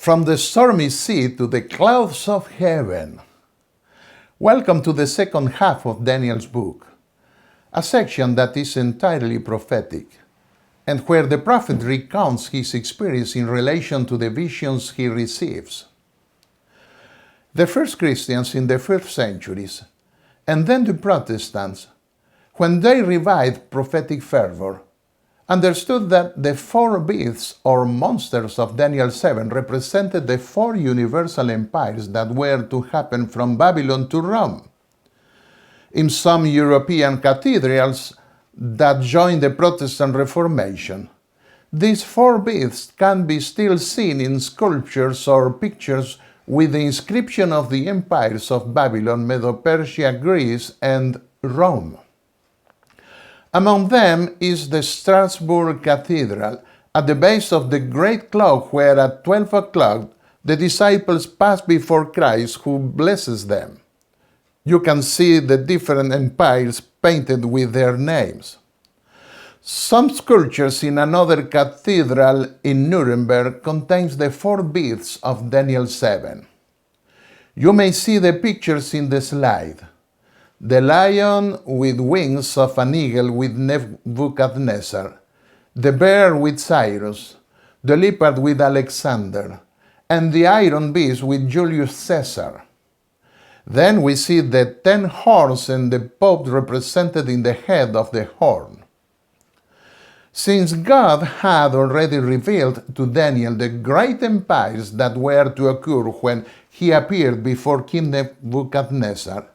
From the stormy sea to the clouds of heaven. Welcome to the second half of Daniel's book, a section that is entirely prophetic, and where the prophet recounts his experience in relation to the visions he receives. The first Christians in the first centuries, and then the Protestants, when they revived prophetic fervor, understood that the four beasts or monsters of Daniel 7 represented the four universal empires that were to happen from Babylon to Rome. In some European cathedrals that joined the Protestant Reformation, these four beasts can be still seen in sculptures or pictures with the inscription of the empires of Babylon, Medo-Persia, Greece, and Rome. Among them is the Strasbourg Cathedral, at the base of the great clock where at 12 o'clock the disciples pass before Christ, who blesses them. You can see the different empires painted with their names. Some sculptures in another cathedral in Nuremberg contains the four beasts of Daniel 7. You may see the pictures in the slide. The lion with wings of an eagle with Nebuchadnezzar, the bear with Cyrus, the leopard with Alexander, and the iron beast with Julius Caesar. Then we see the 10 horns and the Pope represented in the head of the horn. Since God had already revealed to Daniel the great empires that were to occur when he appeared before King Nebuchadnezzar,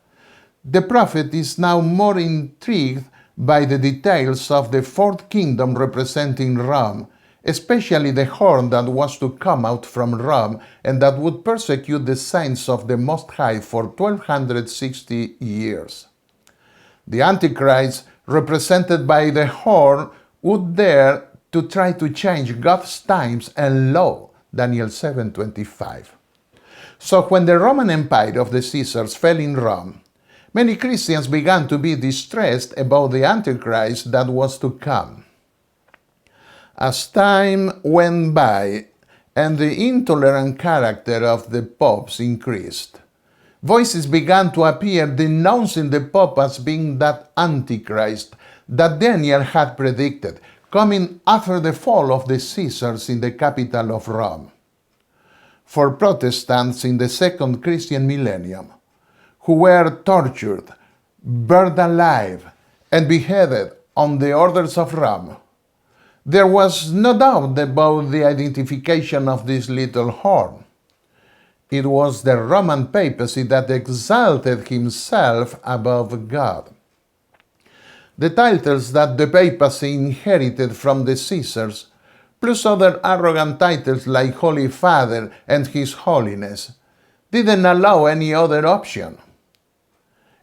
the prophet is now more intrigued by the details of the fourth kingdom representing Rome, especially the horn that was to come out from Rome and that would persecute the saints of the Most High for 1260 years. The Antichrist, represented by the horn, would dare to try to change God's times and law, Daniel 7:25. So when the Roman Empire of the Caesars fell in Rome, many Christians began to be distressed about the Antichrist that was to come. As time went by and the intolerant character of the popes increased, voices began to appear denouncing the Pope as being that Antichrist that Daniel had predicted, coming after the fall of the Caesars in the capital of Rome. For Protestants in the second Christian millennium, who were tortured, burned alive, and beheaded on the orders of Rome, there was no doubt about the identification of this little horn. It was the Roman papacy that exalted himself above God. The titles that the papacy inherited from the Caesars, plus other arrogant titles like Holy Father and His Holiness, didn't allow any other option.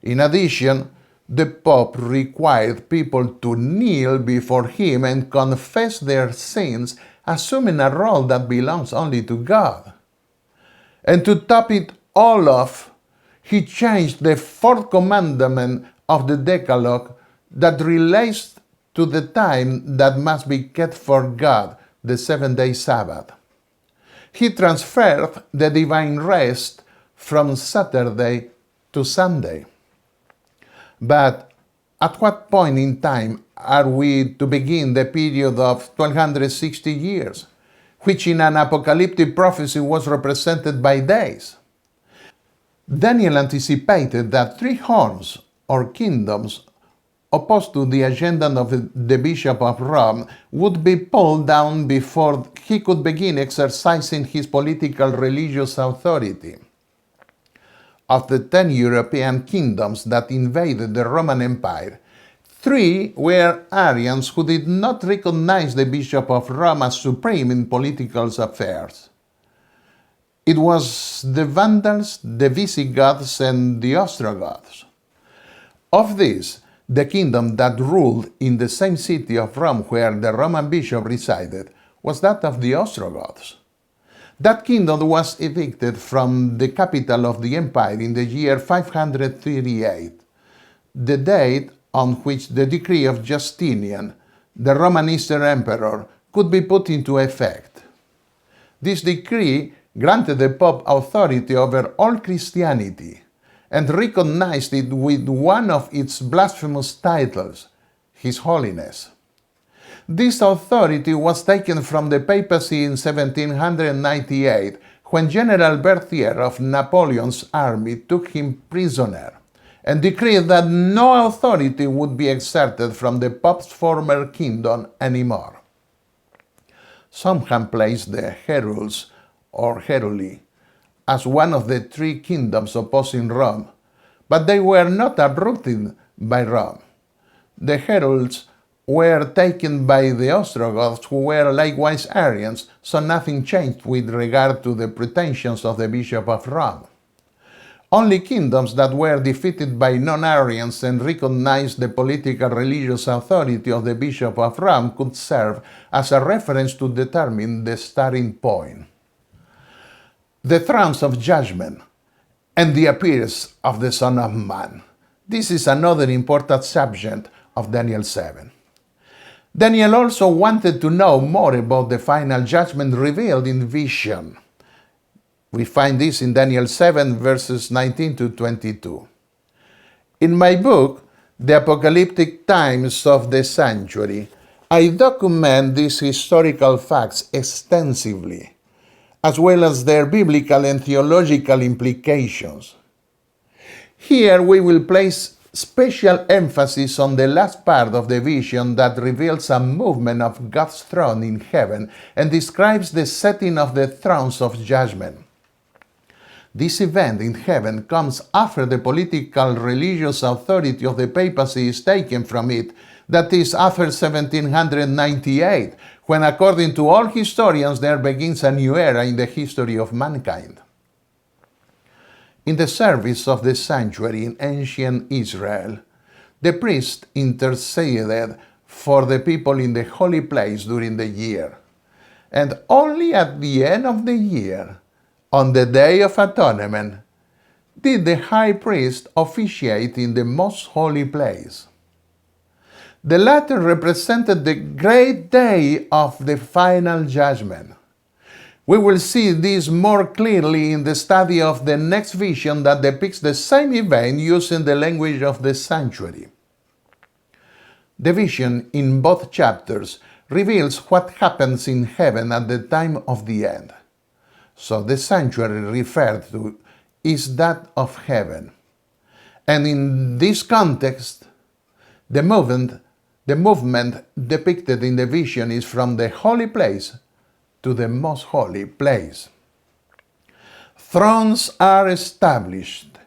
In addition, the Pope required people to kneel before him and confess their sins, assuming a role that belongs only to God. And to top it all off, he changed the fourth commandment of the Decalogue that relates to the time that must be kept for God, the 7-day Sabbath. He transferred the divine rest from Saturday to Sunday. But at what point in time are we to begin the period of 1260 years, which in an apocalyptic prophecy was represented by days? Daniel anticipated that 3 horns or kingdoms opposed to the agenda of the Bishop of Rome would be pulled down before he could begin exercising his political religious authority. Of the 10 European kingdoms that invaded the Roman Empire, 3 were Arians who did not recognize the Bishop of Rome as supreme in political affairs. It was the Vandals, the Visigoths, and the Ostrogoths. Of these, the kingdom that ruled in the same city of Rome where the Roman bishop resided was that of the Ostrogoths. That kingdom was evicted from the capital of the empire in the year 538, the date on which the decree of Justinian, the Roman Eastern emperor, could be put into effect. This decree granted the Pope authority over all Christianity, and recognized it with one of its blasphemous titles, His Holiness. This authority was taken from the papacy in 1798, when General Berthier of Napoleon's army took him prisoner and decreed that no authority would be exerted from the Pope's former kingdom anymore. Some have placed the Heruls, or Heruli, as one of the three kingdoms opposing Rome, but they were not uprooted by Rome. The Heruls were taken by the Ostrogoths, who were likewise Arians, so nothing changed with regard to the pretensions of the Bishop of Rome. Only kingdoms that were defeated by non-Arians and recognized the political religious authority of the Bishop of Rome could serve as a reference to determine the starting point. The thrones of judgment and the appearance of the Son of Man. This is another important subject of Daniel 7. Daniel also wanted to know more about the final judgment revealed in vision. We find this in Daniel 7, verses 19 to 22. In my book, The Apocalyptic Times of the Sanctuary, I document these historical facts extensively, as well as their biblical and theological implications. Here we will place special emphasis on the last part of the vision that reveals a movement of God's throne in heaven and describes the setting of the thrones of judgment. This event in heaven comes after the political religious authority of the papacy is taken from it, that is, after 1798, when, according to all historians, there begins a new era in the history of mankind. In the service of the sanctuary in ancient Israel, the priest interceded for the people in the holy place during the year, and only at the end of the year, on the Day of Atonement, did the high priest officiate in the most holy place. The latter represented the great day of the final judgment. We will see this more clearly in the study of the next vision that depicts the same event using the language of the sanctuary. The vision in both chapters reveals what happens in heaven at the time of the end. So the sanctuary referred to is that of heaven. And in this context, the movement depicted in the vision is from the holy place to the most holy place. Thrones are established,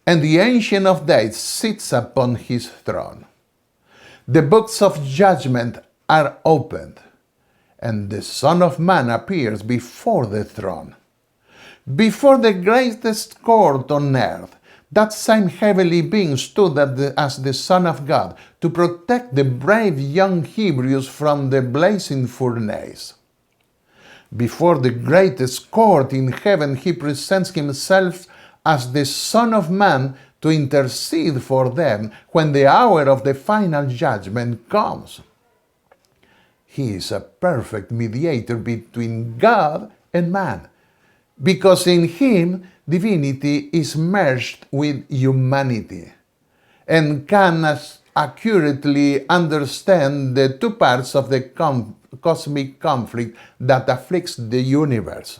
and the Ancient of Days sits upon his throne. The books of judgment are opened, and the Son of Man appears before the throne. Before the greatest court on earth, that same heavenly being stood as the Son of God to protect the brave young Hebrews from the blazing furnace. Before the greatest court in heaven, he presents himself as the Son of Man to intercede for them when the hour of the final judgment comes. He is a perfect mediator between God and man, because in him divinity is merged with humanity and can accurately understand the two parts of the cosmic conflict that afflicts the universe.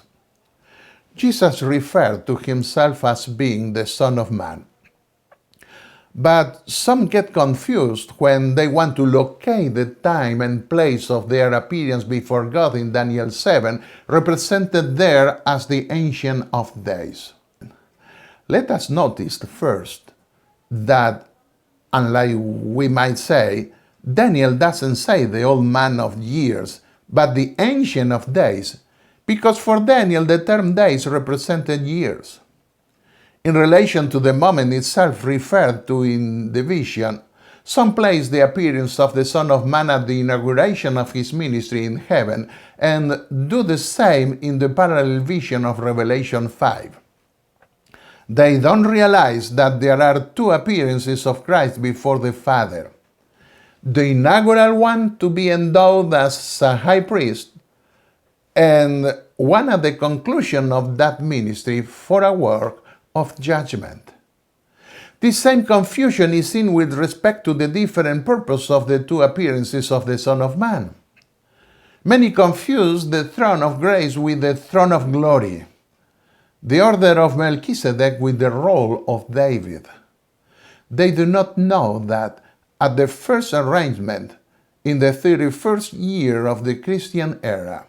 Jesus referred to himself as being the Son of Man. But some get confused when they want to locate the time and place of their appearance before God in Daniel 7, represented there as the Ancient of Days. Let us notice first that, unlike we might say, Daniel doesn't say the old man of years, but the Ancient of Days, because for Daniel the term days represented years. In relation to the moment itself referred to in the vision, some place the appearance of the Son of Man at the inauguration of his ministry in heaven, and do the same in the parallel vision of Revelation 5. They don't realize that there are two appearances of Christ before the Father. The inaugural one to be endowed as a high priest, and one at the conclusion of that ministry for a work of judgment. This same confusion is seen with respect to the different purpose of the two appearances of the Son of Man. Many confuse the throne of grace with the throne of glory, the order of Melchizedek with the role of David. They do not know that at the first arrangement, in the 31st year of the Christian era,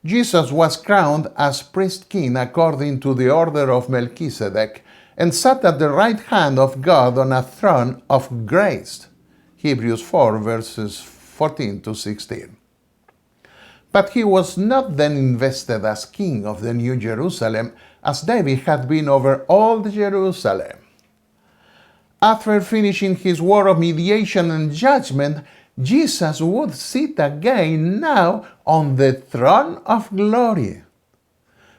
Jesus was crowned as priest-king according to the order of Melchizedek and sat at the right hand of God on a throne of grace. Hebrews 4 verses 14 to 16. But he was not then invested as king of the New Jerusalem, as David had been over all Jerusalem. After finishing his war of mediation and judgment, Jesus would sit again now on the throne of glory.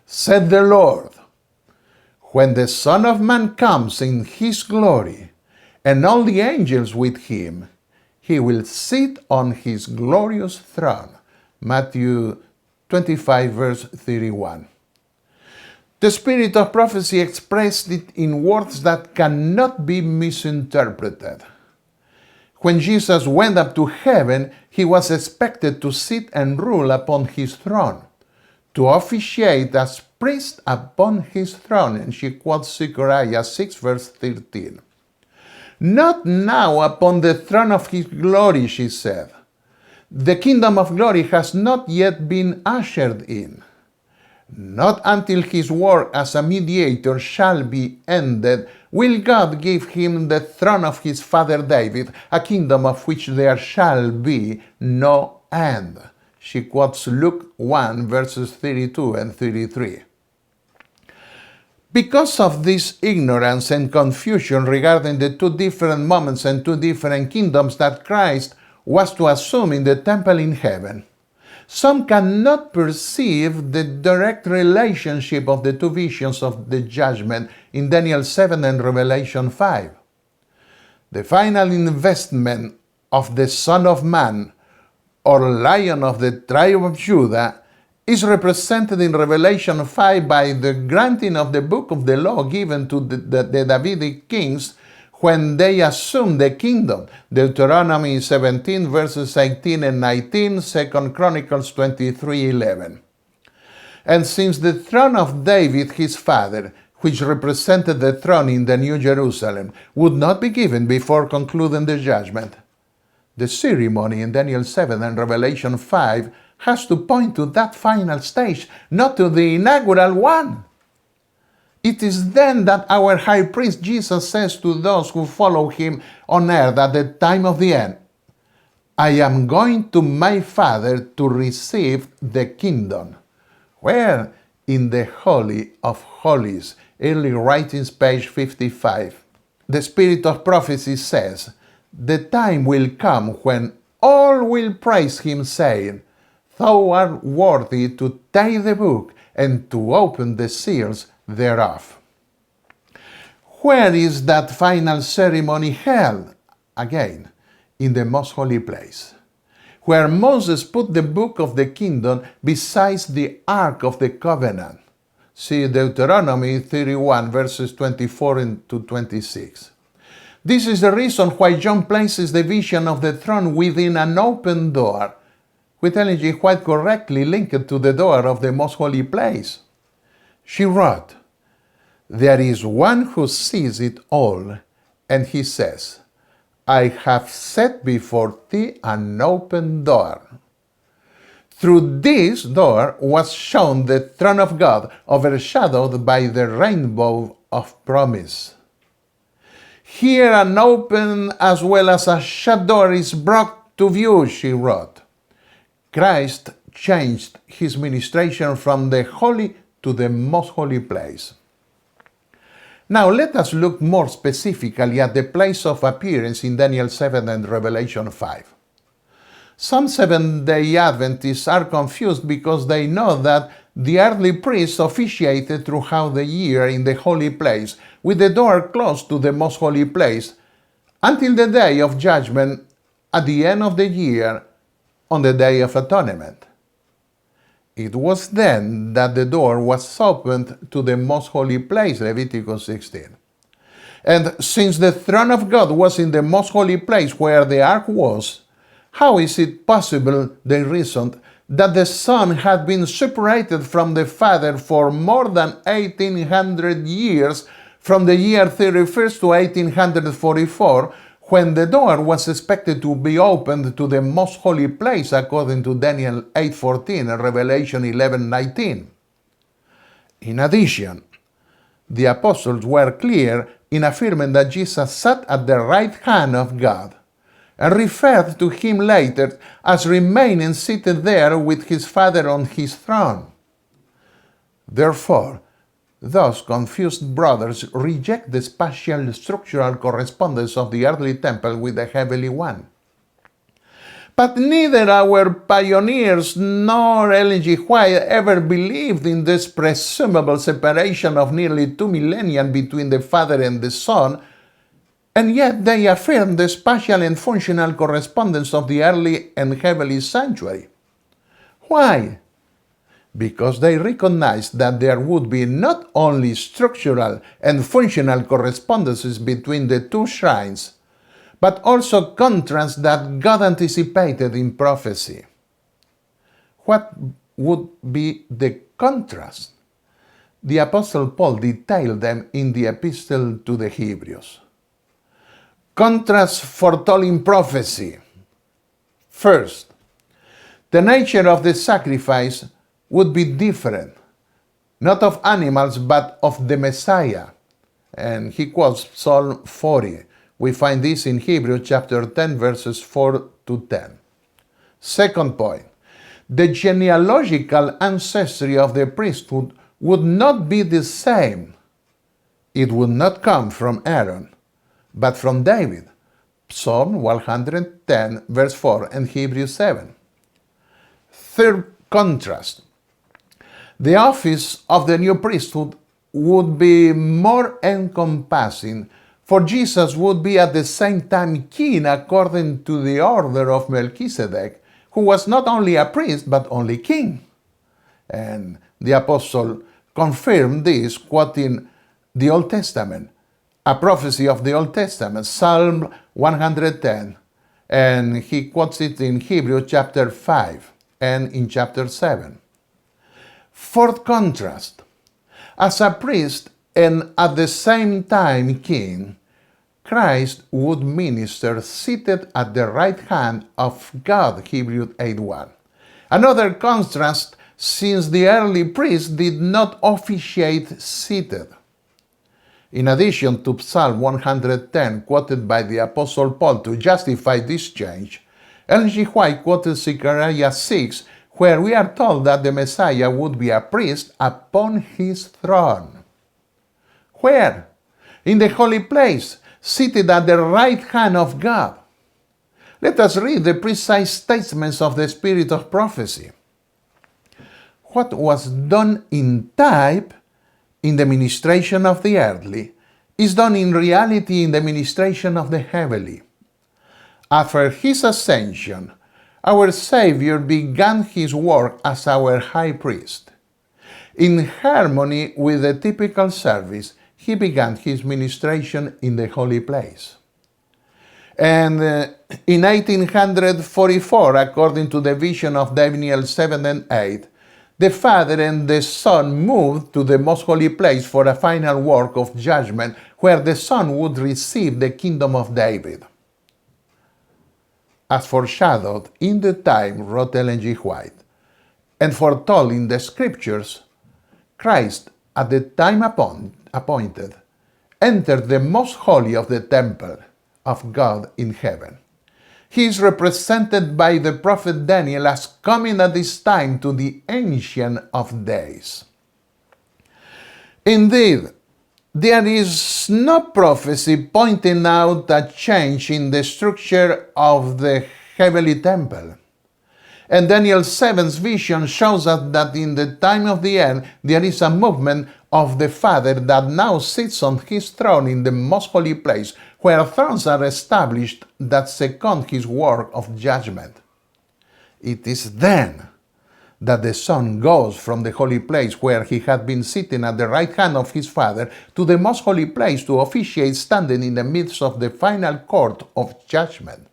Said the Lord, when the Son of Man comes in his glory, and all the angels with him, he will sit on his glorious throne. Matthew 25 verse 31. The spirit of prophecy expressed it in words that cannot be misinterpreted. When Jesus went up to heaven, he was expected to sit and rule upon his throne, to officiate as priest upon his throne, and she quotes Zechariah 6 verse 13. Not now upon the throne of his glory, she said. The kingdom of glory has not yet been ushered in. Not until his work as a mediator shall be ended will God give him the throne of his father David, a kingdom of which there shall be no end. She quotes Luke 1 verses 32 and 33. Because of this ignorance and confusion regarding the two different moments and two different kingdoms that Christ was to assume in the temple in heaven, some cannot perceive the direct relationship of the two visions of the judgment in Daniel 7 and Revelation 5. The final investment of the Son of Man, or Lion of the tribe of Judah, is represented in Revelation 5 by the granting of the book of the law given to the Davidic kings when they assumed the kingdom. Deuteronomy 17 verses 18 and 19, 2 Chronicles 23:11. And since the throne of David his father, which represented the throne in the New Jerusalem, would not be given before concluding the judgment, the ceremony in Daniel 7 and Revelation 5 has to point to that final stage, not to the inaugural one. It is then that our high priest Jesus says to those who follow him on earth at the time of the end, I am going to my Father to receive the kingdom. Where? In the Holy of Holies, early writings, page 55. The spirit of prophecy says, the time will come when all will praise him, saying, Thou art worthy to take the book and to open the seals thereof. Where is that final ceremony held? Again, in the most holy place, where Moses put the book of the kingdom beside the ark of the covenant. See Deuteronomy 31 verses 24 to 26. This is the reason why John places the vision of the throne within an open door, with Ellen G. White correctly linked to the door of the most holy place. She wrote, There is one who sees it all, and he says, I have set before thee an open door. Through this door was shown the throne of God, overshadowed by the rainbow of promise. Here an open as well as a shut door is brought to view, she wrote. Christ changed his ministration from the holy to the most holy place. Now let us look more specifically at the place of appearance in Daniel 7 and Revelation 5. Some Seventh-day Adventists are confused because they know that the earthly priests officiated throughout the year in the holy place, with the door closed to the most holy place, until the day of judgment at the end of the year, on the Day of Atonement. It was then that the door was opened to the most holy place, Leviticus 16. And since the throne of God was in the most holy place where the ark was, how is it possible, they reasoned, that the Son had been separated from the Father for more than 1800 years, from the year 31st to 1844, when the door was expected to be opened to the most holy place according to Daniel 8:14 and Revelation 11:19. In addition, the apostles were clear in affirming that Jesus sat at the right hand of God, and referred to him later as remaining seated there with his Father on his throne. Therefore, those confused brothers reject the spatial structural correspondence of the earthly temple with the heavenly one. But neither our pioneers nor Ellen G. White ever believed in this presumable separation of nearly 2 millennia between the Father and the Son, and yet they affirmed the spatial and functional correspondence of the earthly and heavenly sanctuary. Why? Because they recognized that there would be not only structural and functional correspondences between the two shrines, but also contrasts that God anticipated in prophecy. What would be the contrast? The Apostle Paul detailed them in the Epistle to the Hebrews. Contrast foretelling prophecy. First, the nature of the sacrifice would be different, not of animals, but of the Messiah. And he quotes Psalm 40. We find this in Hebrews chapter 10, verses 4 to 10. Second point, the genealogical ancestry of the priesthood would not be the same. It would not come from Aaron, but from David. Psalm 110, verse 4, and Hebrews 7. Third contrast, the office of the new priesthood would be more encompassing, for Jesus would be at the same time king according to the order of Melchizedek, who was not only a priest but only king. And the apostle confirmed this, quoting the Old Testament, a prophecy of the Old Testament, Psalm 110, and he quotes it in Hebrews chapter 5 and in chapter 7. Fourth contrast, as a priest and at the same time king, Christ would minister seated at the right hand of God, Hebrews 8:1. Another contrast, since the early priests did not officiate seated. In addition to Psalm 110, quoted by the Apostle Paul to justify this change, Ellen G. White quoted Zechariah 6, where we are told that the Messiah would be a priest upon his throne. Where? In the holy place, seated at the right hand of God. Let us read the precise statements of the spirit of prophecy. What was done in type in the ministration of the earthly is done in reality in the ministration of the heavenly. After his ascension, our Savior began his work as our high priest. In harmony with the typical service, he began his ministration in the holy place. And in 1844, according to the vision of Daniel 7 and 8, the Father and the Son moved to the most holy place for a final work of judgment, where the Son would receive the kingdom of David. As foreshadowed in the time, wrote Ellen G. White, and foretold in the Scriptures, Christ, at the time appointed, entered the most holy of the temple of God in heaven. He is represented by the prophet Daniel as coming at this time to the Ancient of Days. Indeed, there is no prophecy pointing out a change in the structure of the heavenly temple. And Daniel 7's vision shows us that in the time of the end, there is a movement of the Father that now sits on his throne in the most holy place, where thrones are established that second his work of judgment. It is then that the Son goes from the holy place where he had been sitting at the right hand of his Father to the most holy place to officiate standing in the midst of the final court of judgment.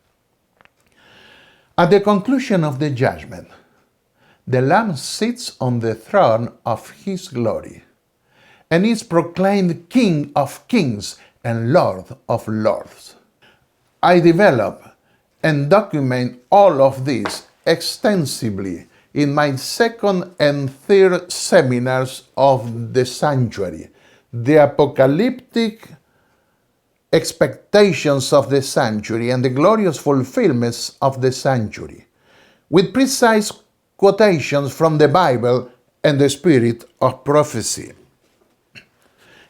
At the conclusion of the judgment, the Lamb sits on the throne of his glory and is proclaimed King of Kings and Lord of Lords. I develop and document all of this extensively in my second and third seminars of the sanctuary, the apocalyptic expectations of the sanctuary and the glorious fulfillments of the sanctuary, with precise quotations from the Bible and the spirit of prophecy.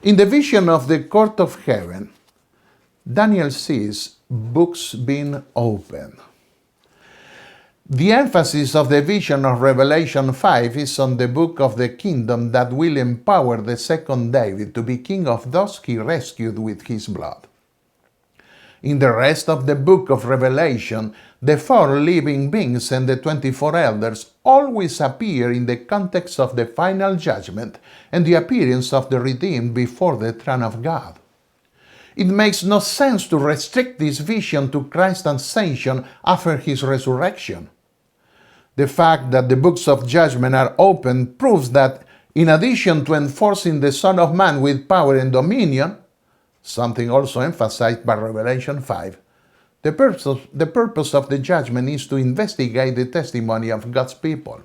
In the vision of the court of heaven, Daniel sees books being opened. The emphasis of the vision of Revelation 5 is on the book of the kingdom that will empower the second David to be king of those he rescued with his blood. In the rest of the book of Revelation, the 4 living beings and the 24 elders always appear in the context of the final judgment and the appearance of the redeemed before the throne of God. It makes no sense to restrict this vision to Christ's ascension after his resurrection. The fact that the books of judgment are open proves that, in addition to enforcing the Son of Man with power and dominion, something also emphasized by Revelation 5, the purpose of the judgment is to investigate the testimony of God's people.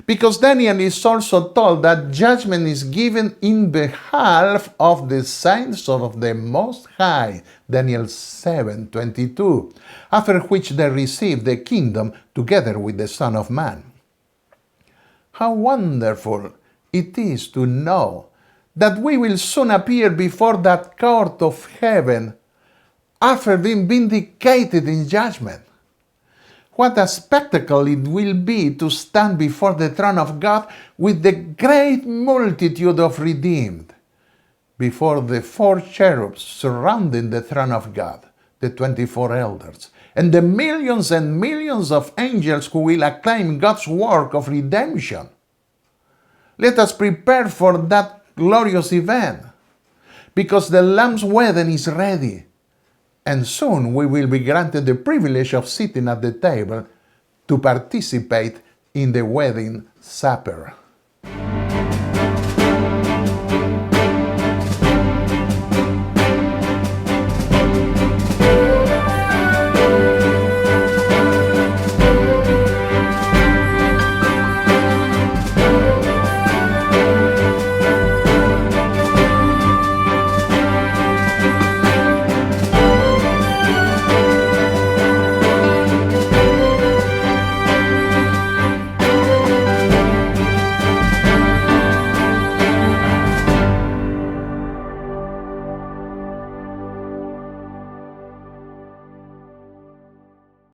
Because Daniel is also told that judgment is given in behalf of the saints of the Most High, Daniel 7:22, after which they receive the kingdom together with the Son of Man. How wonderful it is to know that we will soon appear before that court of heaven after being vindicated in judgment. What a spectacle it will be to stand before the throne of God with the great multitude of redeemed, before the 4 cherubs surrounding the throne of God, the 24 elders, and the millions and millions of angels who will acclaim God's work of redemption. Let us prepare for that glorious event, because the Lamb's wedding is ready. And soon we will be granted the privilege of sitting at the table to participate in the wedding supper.